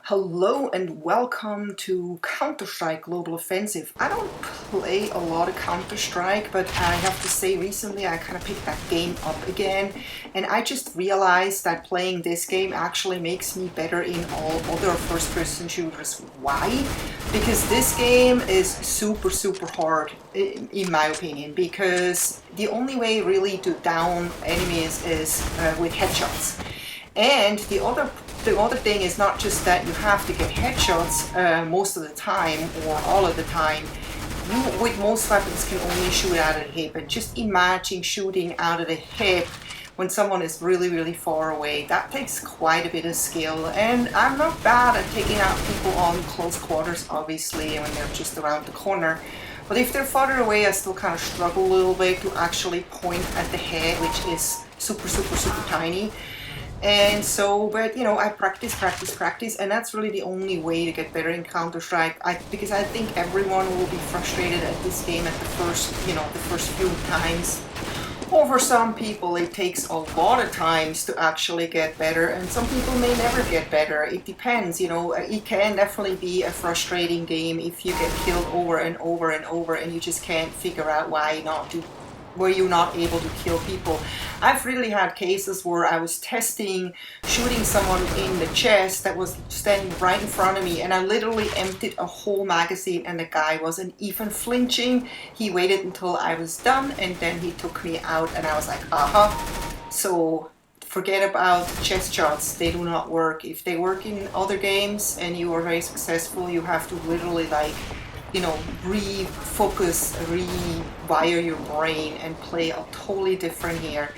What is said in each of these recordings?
Hello and welcome to Counter-Strike Global Offensive. I don't play a lot of Counter-Strike, but I have to say recently I kind of picked that game up again, and I just realized that playing this game actually makes me better in all other first-person shooters. Why? Because this game is super hard in my opinion, because the only way really to down enemies is with headshots. And the other thing is not just that you have to get headshots most of the time or all of the time. You, with most weapons, can only shoot out of the hip. And just imagine shooting out of the hip when someone is really far away. That takes quite a bit of skill. And I'm not bad at taking out people on close quarters, obviously, when they're just around the corner. But if they're farther away, I still kind of struggle a little bit to actually point at the head, which is super tiny. And so, but you know, I practice, and that's really the only way to get better in Counter-Strike. Because I think everyone will be frustrated at this game at the first few times. Or for some people, it takes a lot of times to actually get better, and some people may never get better. It depends, you know. It can definitely be a frustrating game if you get killed over and over and you just can't figure out were you not able to kill people. I've really had cases where I was testing shooting someone in the chest that was standing right in front of me, and I literally emptied a whole magazine and the guy wasn't even flinching. He waited until I was done and then he took me out, and I was like, aha. So forget about chest shots, they do not work. If they work in other games and you are very successful, you have to literally refocus, rewire your brain and play a totally different here.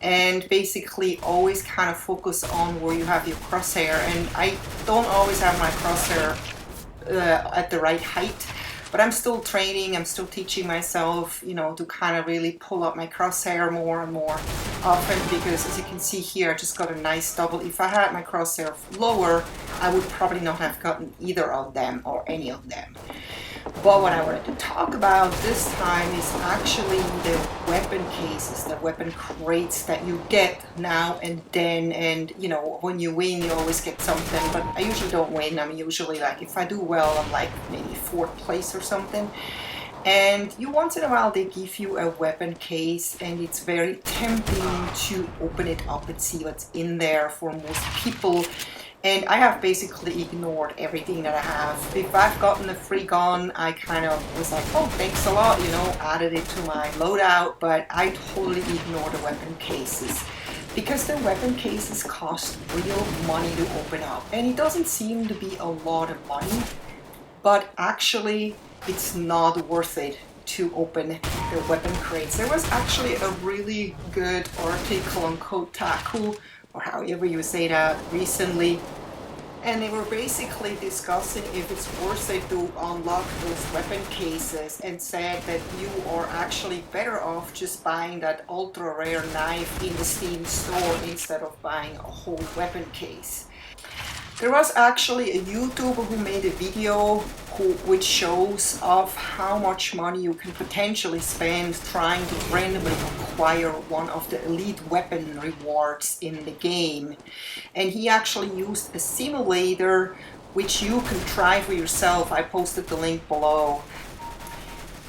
And basically always kind of focus on where you have your crosshair. And I don't always have my crosshair at the right height, but I'm still training, I'm still teaching myself, to kind of really pull up my crosshair more and more often, because as you can see here, I just got a nice double. If I had my crosshair lower, I would probably not have gotten either of them or any of them. But what I wanted to talk about this time is actually the weapon cases, the weapon crates that you get now and then. And when you win, you always get something, but I usually don't win. I'm usually like, if I do well, I'm like maybe 4th place or something. And once in a while they give you a weapon case, and it's very tempting to open it up and see what's in there for most people. And I have basically ignored everything that I have. If I've gotten a free gun, I kind of was like, oh, thanks a lot, added it to my loadout, but I totally ignore the weapon cases. Because the weapon cases cost real money to open up. And it doesn't seem to be a lot of money, but actually it's not worth it to open the weapon crates. There was actually a really good article on Kotaku, or however you say that, recently, and they were basically discussing if it's worth it to unlock those weapon cases, and said that you are actually better off just buying that ultra rare knife in the Steam store instead of buying a whole weapon case. There was actually a YouTuber who made a video which shows off how much money you can potentially spend trying to randomly acquire one of the elite weapon rewards in the game. And he actually used a simulator which you can try for yourself. I posted the link below.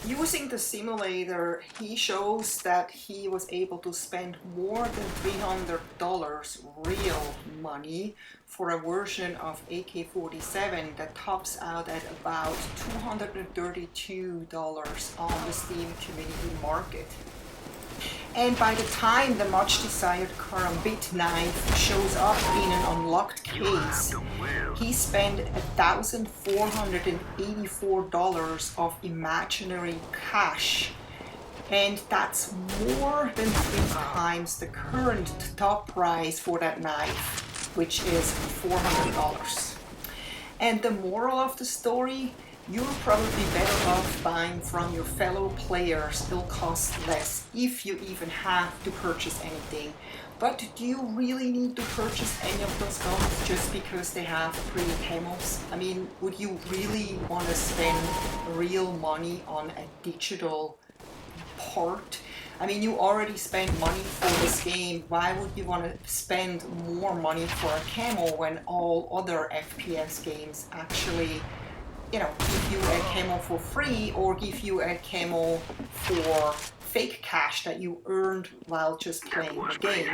Using the simulator, he shows that he was able to spend more than $300 real money for a version of AK-47 that tops out at about $232 on the Steam community market. And by the time the much desired Karambit knife shows up in an unlocked case, he spent $1,484 of imaginary cash. And that's more than 3 times the current top price for that knife, which is $400. And the moral of the story, you're probably better off buying from your fellow players. It'll cost less if you even have to purchase anything. But do you really need to purchase any of those guns just because they have pretty camos? I mean, would you really want to spend real money on a digital part? I mean, you already spend money for this game. Why would you want to spend more money for a camo when all other FPS games actually, give you a camo for free or give you a camo for fake cash that you earned while just playing the game.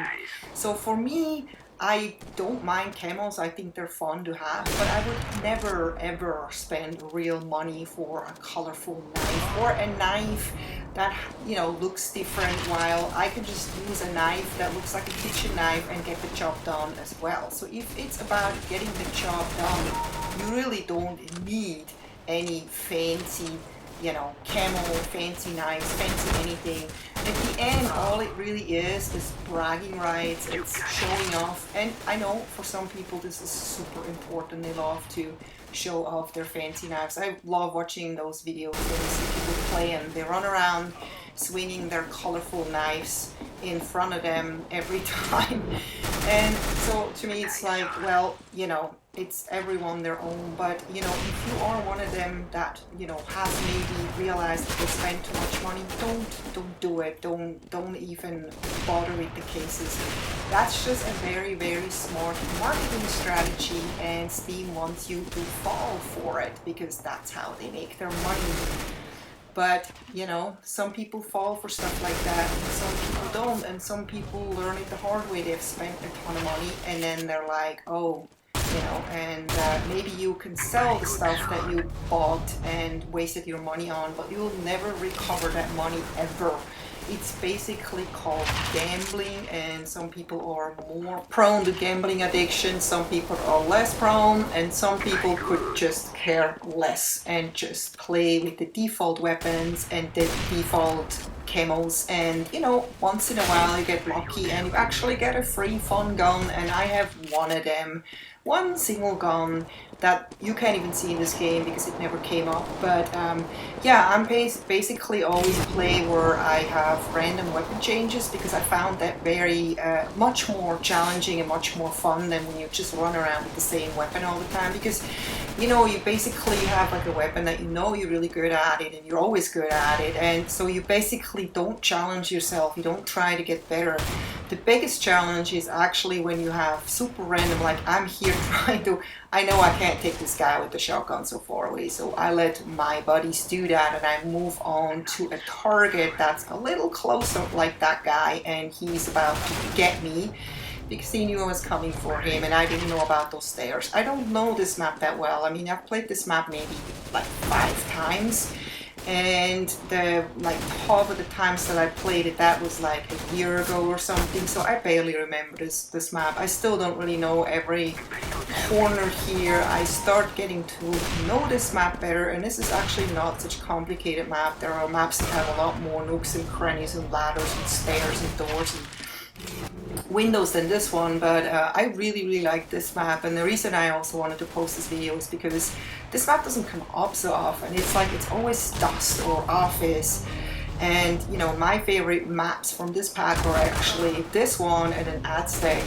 So for me, I don't mind camos. I think they're fun to have, but I would never ever spend real money for a colorful knife or a knife that looks different, while I can just use a knife that looks like a kitchen knife and get the job done as well. So if it's about getting the job done, you really don't need any fancy camo, fancy knives, fancy anything. At the end, all it really is bragging rights, it's showing off. And I know for some people this is super important. They love to show off their fancy knives. I love watching those videos where you see people play and they run around swinging their colorful knives in front of them every time. And so to me it's like, well, it's everyone their own, but if you are one of them that has maybe realized that they spend too much money, don't do it. Don't even bother with the cases. That's just a very, very smart marketing strategy, and Steam wants you to fall for it because that's how they make their money. But some people fall for stuff like that and some people don't, and some people learn it the hard way. They've spent a ton of money and then they're like, oh, and maybe you can sell the stuff that you bought and wasted your money on, but you'll never recover that money ever. It's basically called gambling, and some people are more prone to gambling addiction, some people are less prone, and some people could just care less and just play with the default weapons and the default camos, and once in a while you get lucky and you actually get a free fun gun. And I have one of them, one single gun that you can't even see in this game because it never came up. But yeah, I'm basically always play where I have random weapon changes because I found that very much more challenging and much more fun than when you just run around with the same weapon all the time. Because you basically have like a weapon that you're really good at it and you're always good at it, and so you basically don't challenge yourself, you don't try to get better. The biggest challenge is actually when you have super random, like I'm here trying to, I know I can't take this guy with the shotgun so far away, so I let my buddies do that and I move on to a target that's a little closer like that guy, and he's about to get me because he knew I was coming for him and I didn't know about those stairs. I don't know this map that well. I mean, I've played this map maybe like 5 times, and the half of the times that I played it, that was like a year ago or something, so I barely remember this map. I still don't really know every corner here. I start getting to know this map better, and this is actually not such a complicated map. There are maps that have a lot more nooks and crannies and ladders and stairs and doors and windows than this one, but I really like this map. And the reason I also wanted to post this video is because this map doesn't come up so often. It's like it's always Dust or Office, and my favorite maps from this pack are actually this one and then Aztec.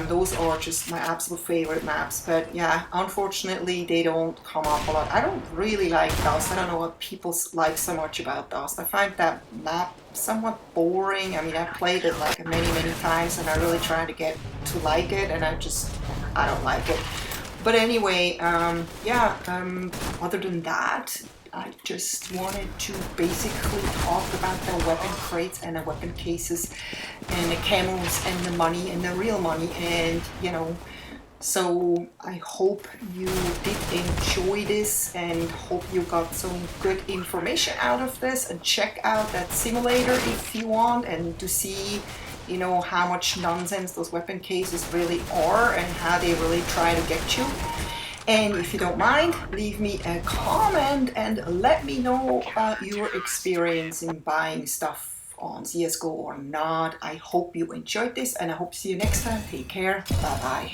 Those are just my absolute favorite maps, but yeah, unfortunately they don't come up a lot. I don't really like Dust. I don't know what people like so much about Dust. I find that map somewhat boring. I mean, I've played it like many times and I really try to get to like it, and I don't like it. But anyway, yeah, other than that, I just wanted to basically talk about the weapon crates and the weapon cases and the camos and the money and the real money, and so I hope you did enjoy this and hope you got some good information out of this, and check out that simulator if you want, and to see how much nonsense those weapon cases really are and how they really try to get you. And if you don't mind, leave me a comment and let me know about your experience in buying stuff on CSGO or not. I hope you enjoyed this, and I hope to see you next time. Take care. Bye bye.